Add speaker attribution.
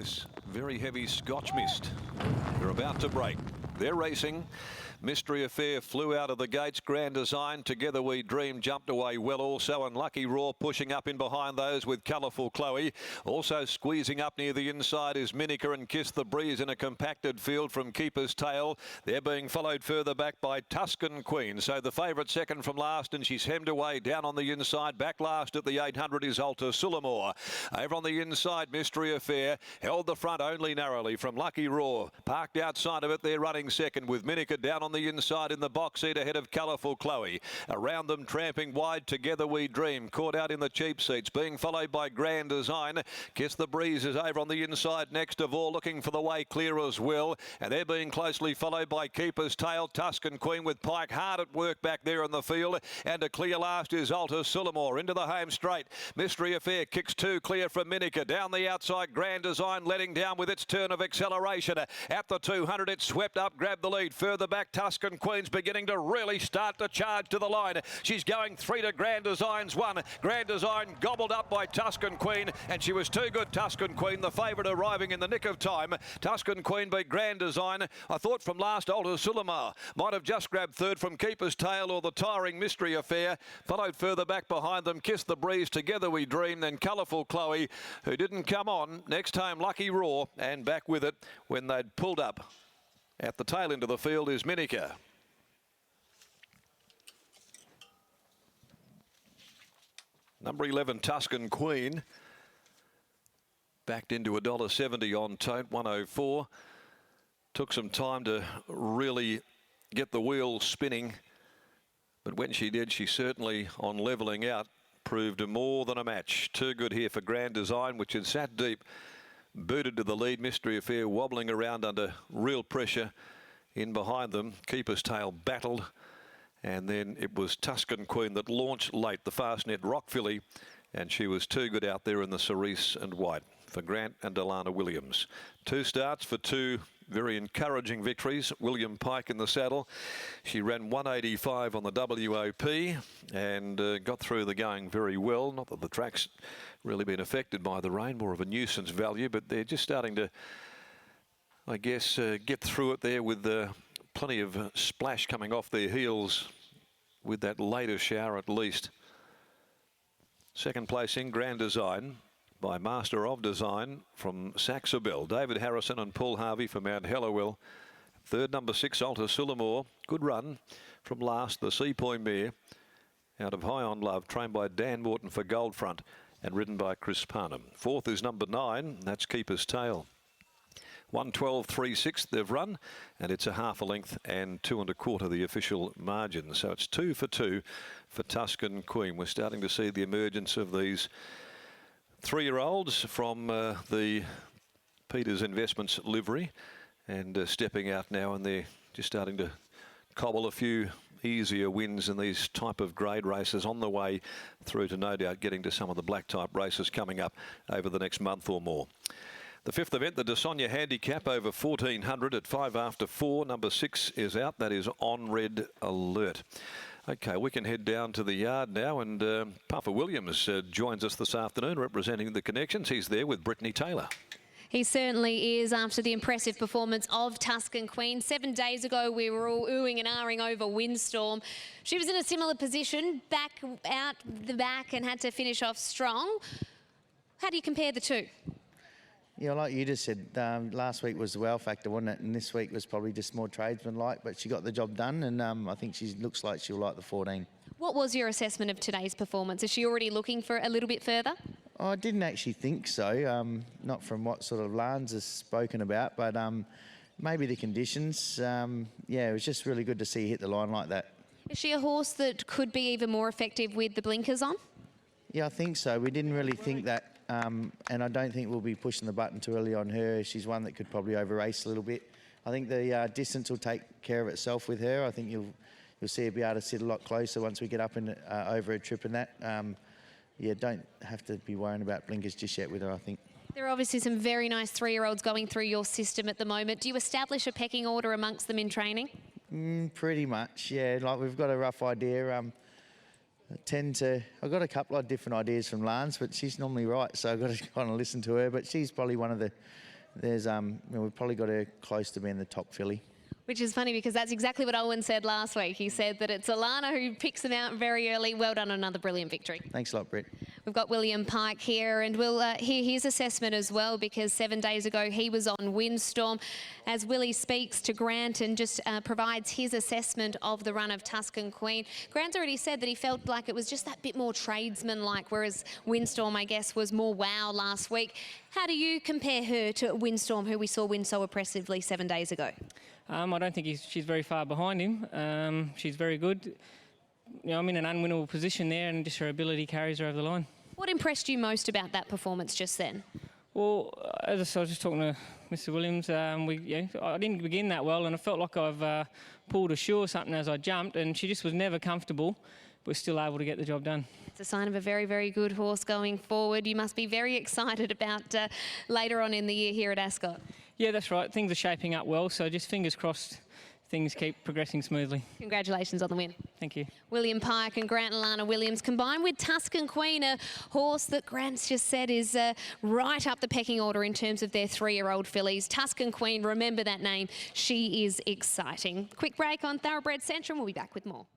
Speaker 1: this very heavy Scotch mist. They're about to break. They're racing. Mystery Affair flew out of the gates. Grand Design, Together We Dream jumped away well also, and Lucky Raw pushing up in behind those with Colourful Chloe. Also squeezing up near the inside is Minica and Kiss the Breeze in a compacted field from Keeper's Tail. They're being followed further back by Tuscan Queen. So the favourite second from last, and she's hemmed away down on the inside. Back last at the 800 is Alta Sulamore. Over on the inside, Mystery Affair held the front only narrowly from Lucky Raw. Parked outside of it, they're running second with Minica down on the inside in the box seat ahead of Colourful Chloe. Around them tramping wide, Together We Dream. Caught out in the cheap seats, being followed by Grand Design. Kiss the Breeze is over on the inside next of all, looking for the way clear as well. And they're being closely followed by Keeper's Tail, Tuscan Queen with Pike hard at work back there in the field. And a clear last is Alta Sulamore into the home straight. Mystery Affair kicks two clear from Minica. Down the outside, Grand Design letting down with its turn of acceleration. At the 200, it swept up, grabbed the lead. Further back, Tuscan Queen's beginning to really start to charge to the line. She's going 3 to Grand Design's 1. Grand Design gobbled up by Tuscan Queen, and she was too good, Tuscan Queen, the favourite arriving in the nick of time. Tuscan Queen beat Grand Design. I thought from last, Alta Sulamore might have just grabbed third from Keeper's Tail or the tiring Mystery Affair. Followed further back behind them, Kiss the Breeze, Together We Dream, then Colourful Chloe, who didn't come on. Next home, Lucky Raw, and back with it when they'd pulled up. At the tail end of the field is Minica. Number 11, Tuscan Queen, backed into $1.70 on tote, 104. Took some time to really get the wheel spinning, but when she did, she certainly, on levelling out, proved more than a match. Too good here for Grand Design, which had sat deep, booted to the lead. Mystery Affair wobbling around under real pressure in behind them. Keeper's Tail battled. And then it was Tuscan Queen that launched late, the Fastnet Rock Filly, and she was too good out there in the cerise and white for Grant and Delana Williams. 2 starts for 2 very encouraging victories. William Pike in the saddle. She ran 185 on the WOP and got through the going very well. Not that the track's really been affected by the rain, more of a nuisance value, but they're just starting to, I guess, get through it there with plenty of splash coming off their heels with that later shower at least. Second place in Grand Design by Master of Design from Saxabel. David Harrison and Paul Harvey from Mount Hallowell. Third, number 6, Alta Sulamore. Good run from last, the Seapoy mare out of High on Love, trained by Dan Morton for Goldfront and ridden by Chris Parnham. Fourth is number 9, that's Keeper's Tail. 112.36 they've run, and it's a half a length and 2 1/4 the official margin. So it's 2 for 2 for Tuscan Queen. We're starting to see the emergence of these 3-year-olds from the Peters Investments livery, and stepping out now, and they're just starting to cobble a few easier wins in these type of grade races on the way through to no doubt getting to some of the black type races coming up over the next month or more. The 5th event, the DeSonia Handicap over 1400 at 5 after 4. Number 6 is out. That is On Red Alert. Okay, we can head down to the yard now, and Puffer Williams joins us this afternoon representing the Connections. He's there with Brittany Taylor.
Speaker 2: He certainly is, after the impressive performance of Tuscan Queen. 7 days ago, we were all oohing and ahhing over Windstorm. She was in a similar position, back out the back, and had to finish off strong. How do you compare the two?
Speaker 3: Yeah, like you just said, last week was the wow factor, wasn't it? And this week was probably just more tradesman-like, but she got the job done, and I think she looks like she'll like the 14.
Speaker 2: What was your assessment of today's performance? Is she already looking for a little bit further?
Speaker 3: Oh, I didn't actually think so, not from what sort of Lance has spoken about, but maybe the conditions. Yeah, it was just really good to see her hit the line like that.
Speaker 2: Is she a horse that could be even more effective with the blinkers on?
Speaker 3: Yeah, I think so. We didn't really think that. And I don't think we'll be pushing the button too early on her. She's one that could probably over-race a little bit. I think the distance will take care of itself with her. I think you'll see her be able to sit a lot closer once we get up and over a trip and that. Yeah, don't have to be worrying about blinkers just yet with her, I think.
Speaker 2: There are obviously some very nice 3-year-olds going through your system at the moment. Do you establish a pecking order amongst them in training?
Speaker 3: Pretty much, yeah. Like, we've got a rough idea. I've got a couple of different ideas from Lance, but she's normally right, so I've got to kind of listen to her. But she's probably one of the there's we've probably got her close to being the top filly.
Speaker 2: Which is funny because that's exactly what Owen said last week. He said that it's Alana who picks them out very early. Well done on another brilliant victory.
Speaker 3: Thanks a lot, Britt.
Speaker 2: We've got William Pike here, and we'll hear his assessment as well, because 7 days ago he was on Windstorm. As Willie speaks to Grant and just provides his assessment of the run of Tuscan Queen. Grant's already said that he felt like it was just that bit more tradesman-like, whereas Windstorm, I guess, was more wow last week. How do you compare her to Windstorm, who we saw win so oppressively 7 days ago?
Speaker 4: I don't think she's very far behind him. She's very good. You know, I'm in an unwinnable position there, and just her ability carries her over the line.
Speaker 2: What impressed you most about that performance just then?
Speaker 4: Well, as I was just talking to Mr. Williams, I didn't begin that well, and I felt like I've pulled a shoe or something as I jumped, and she just was never comfortable, but was still able to get the job done.
Speaker 2: It's a sign of a very, very good horse going forward. You must be very excited about later on in the year here at Ascot.
Speaker 4: Yeah, that's right. Things are shaping up well, so just fingers crossed things keep progressing smoothly.
Speaker 2: Congratulations on the win.
Speaker 4: Thank you.
Speaker 2: William Pike and Grant and Alana Williams combined with Tuscan Queen, a horse that Grant's just said is right up the pecking order in terms of their 3-year-old fillies. Tuscan Queen, remember that name. She is exciting. Quick break on Thoroughbred Central. We'll be back with more.